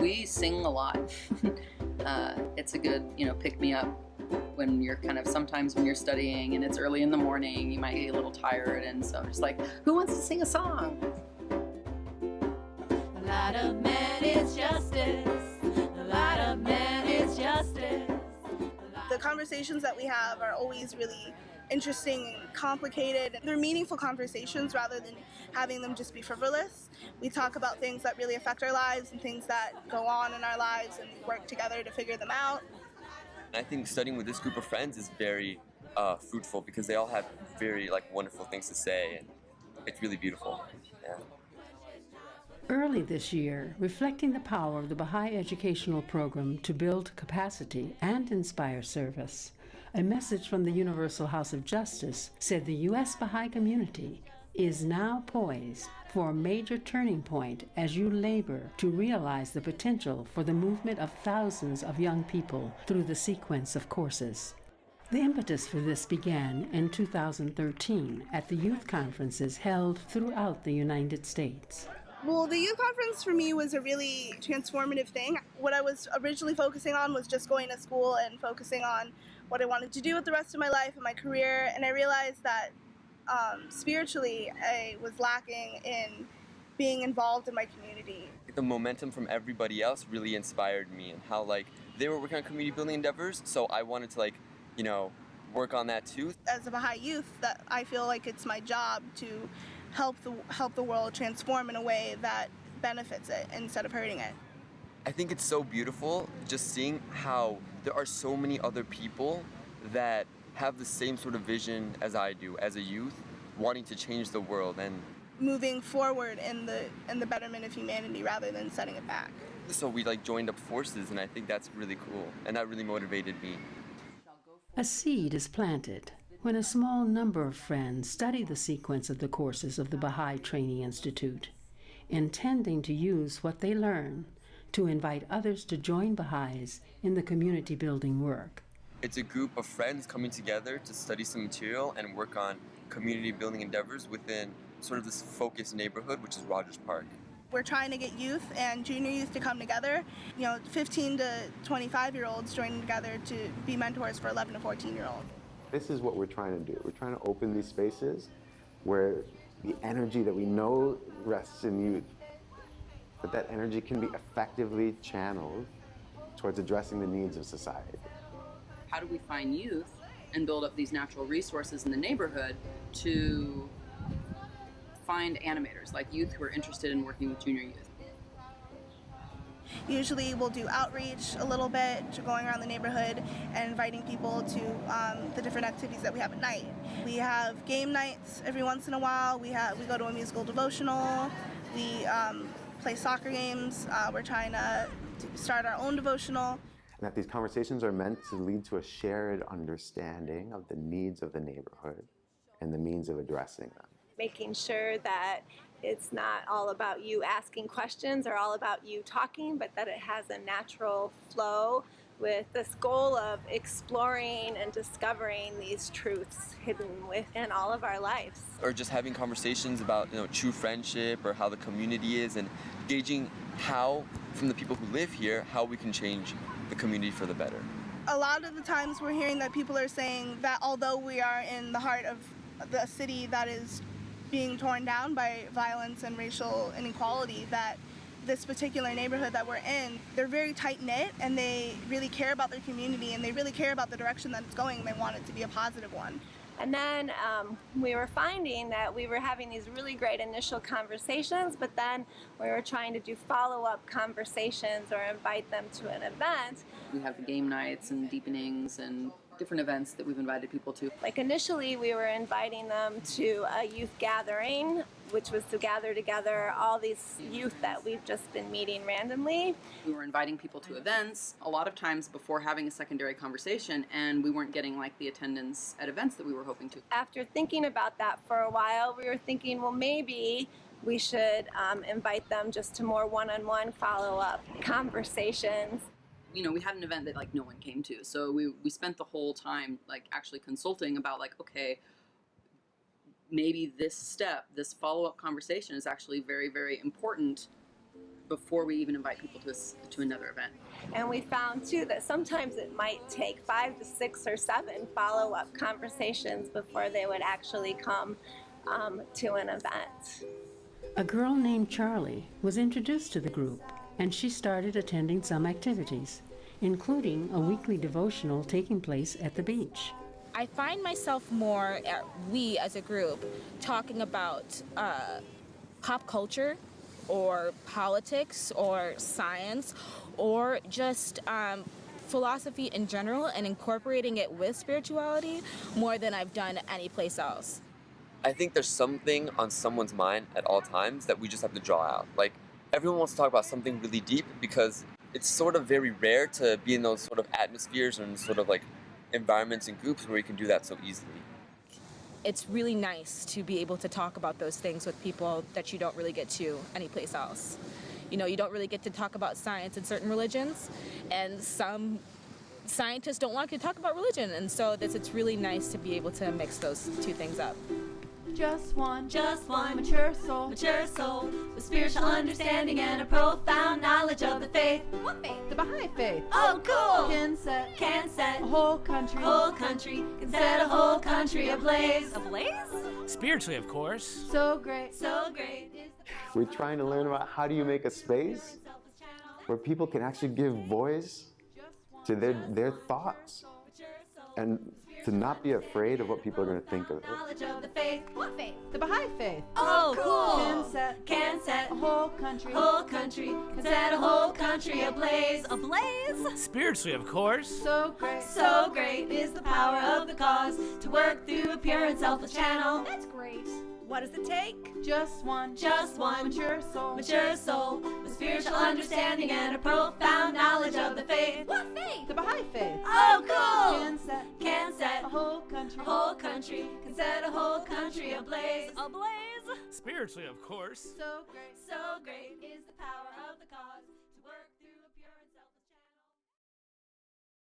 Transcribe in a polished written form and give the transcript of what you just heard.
We sing a lot. It's a good, pick me up when you're sometimes when you're studying and it's early in the morning, you might get a little tired. And so I'm just like, who wants to sing a song? A lot of man is justice. A lot of man is justice. The conversations that we have are always really interesting and complicated. They're meaningful conversations rather than having them just be frivolous. We talk about things that really affect our lives and things that go on in our lives and work together to figure them out. I think studying with this group of friends is very fruitful because they all have very wonderful things to say, and it's really beautiful. Yeah. Early this year, reflecting the power of the Baha'i educational program to build capacity and inspire service, a message from the Universal House of Justice said the U.S. Baha'i community is now poised for a major turning point as you labor to realize the potential for the movement of thousands of young people through the sequence of courses. The impetus for this began in 2013 at the youth conferences held throughout the United States. Well, the youth conference for me was a really transformative thing. What I was originally focusing on was just going to school and focusing on what I wanted to do with the rest of my life and my career, and I realized that spiritually I was lacking in being involved in my community. The momentum from everybody else really inspired me, and how they were working on community building endeavors, so I wanted to work on that too. As a Baha'i youth, that I feel like it's my job to help the world transform in a way that benefits it instead of hurting it. I think it's so beautiful just seeing how there are so many other people that have the same sort of vision as I do as a youth, wanting to change the world and moving forward in the betterment of humanity rather than setting it back. So we joined up forces, and I think that's really cool, and that really motivated me. A seed is planted when a small number of friends study the sequence of the courses of the Baha'i Training Institute, intending to use what they learn to invite others to join Baha'is in the community building work. It's a group of friends coming together to study some material and work on community building endeavors within sort of this focused neighborhood, which is Rogers Park. We're trying to get youth and junior youth to come together, 15 to 25-year-olds joining together to be mentors for 11 to 14-year-olds. This is what we're trying to do. We're trying to open these spaces where the energy that we know rests in youth, but that energy can be effectively channeled towards addressing the needs of society. How do we find youth and build up these natural resources in the neighborhood to find animators, like youth who are interested in working with junior youth? Usually we'll do outreach a little bit, going around the neighborhood and inviting people to the different activities that we have at night. We have game nights every once in a while. We go to a musical devotional. We play soccer games. We're trying to start our own devotional. And that these conversations are meant to lead to a shared understanding of the needs of the neighborhood and the means of addressing them. Making sure that it's not all about you asking questions or all about you talking, but that it has a natural flow with this goal of exploring and discovering these truths hidden within all of our lives. Or just having conversations about true friendship or how the community is, and gauging how, from the people who live here, how we can change the community for the better. A lot of the times we're hearing that people are saying that although we are in the heart of the city that is being torn down by violence and racial inequality, that this particular neighborhood that we're in, they're very tight-knit and they really care about their community and they really care about the direction that it's going, and they want it to be a positive one. And then we were finding that we were having these really great initial conversations, but then we were trying to do follow-up conversations or invite them to an event. We have the game nights and deepenings and different events that we've invited people to. Initially we were inviting them to a youth gathering, which was to gather together all these youth that we've just been meeting randomly. We were inviting people to events a lot of times before having a secondary conversation, and we weren't getting the attendance at events that we were hoping to. After thinking about that for a while, we were thinking, well, maybe we should invite them just to more one-on-one follow-up conversations. We had an event that no one came to, so we spent the whole time actually consulting about okay, maybe this follow-up conversation is actually very, very important before we even invite people to another event. And we found too that sometimes it might take 5 to 6 or 7 follow-up conversations before they would actually come to an event. A girl named Charlie was introduced to the group, and she started attending some activities, including a weekly devotional taking place at the beach. I find myself more, we as a group, talking about pop culture or politics or science or just philosophy in general and incorporating it with spirituality more than I've done anyplace else. I think there's something on someone's mind at all times that we just have to draw out. Like, everyone wants to talk about something really deep because it's sort of very rare to be in those sort of atmospheres and sort of like environments and groups where you can do that so easily. It's really nice to be able to talk about those things with people that you don't really get to anyplace else. You know, you don't really get to talk about science in certain religions, and some scientists don't want to talk about religion, and so it's really nice to be able to mix those two things up. Just one mature soul, with spiritual understanding and a profound knowledge of the faith. What faith? The Baha'i faith. Oh, cool! Can set a whole country. Can set a whole country ablaze. Ablaze? Spiritually, of course. So great. Is We're trying to learn about how do you make a space where people can actually give voice to their thoughts and to not be afraid of what people are going to think of it. knowledge of the faith. What faith? The Baha'i faith. Oh, cool! Can set a whole country. Can set a whole country ablaze. Ablaze? Spiritually, of course. So great. So great is the power of the cause to work through a pure and selfless channel. That's great. What does it take? Just one mature soul, with spiritual understanding and a profound knowledge of the faith. What faith? The Baha'i faith. Oh, cool! Can set a whole country. can set a whole country ablaze. Ablaze? Spiritually, of course. So great. So great is the power of the cause.